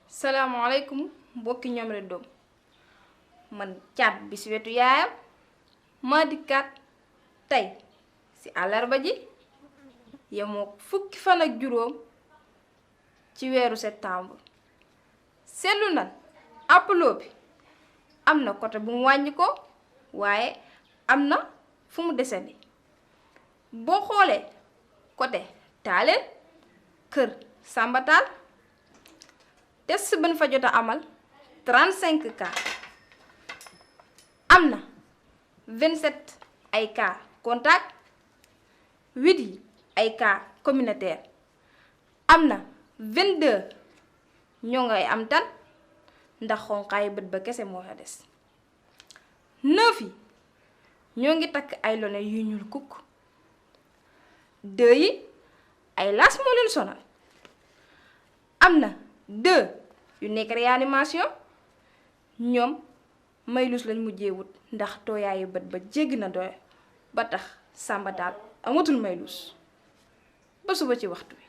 salaamaaleykum mbokki ñoom la doom man Thiat bi si wetu yaayam maa dikkaat tey si àllarba ji yemoo fukki fan ak juróom ci weeru septembre seetlu nan appeloo bi am na côté bu mu wàññi ko waaye am na fu mu desandi boo xoolee côté taaleel kër Samba Taal test ban fa jot a amal 35 cas am na 27 ay cas contact 8 yi ay cas communautaire am na 22 ñoo ngay am tan ndax xonqaayu bët ba kese moo fa des 9 yi ñoo ngi takk ay lone yu ñuul kukk 2 yi ay laas moo leen sonal am na 2 yu nekk réanimation ñoom maylus lañ mujjee wut ndax tooyaayu bët ba jéggi na doy ba tax Samba Taal amatul maylus ba suba ci waxtu wi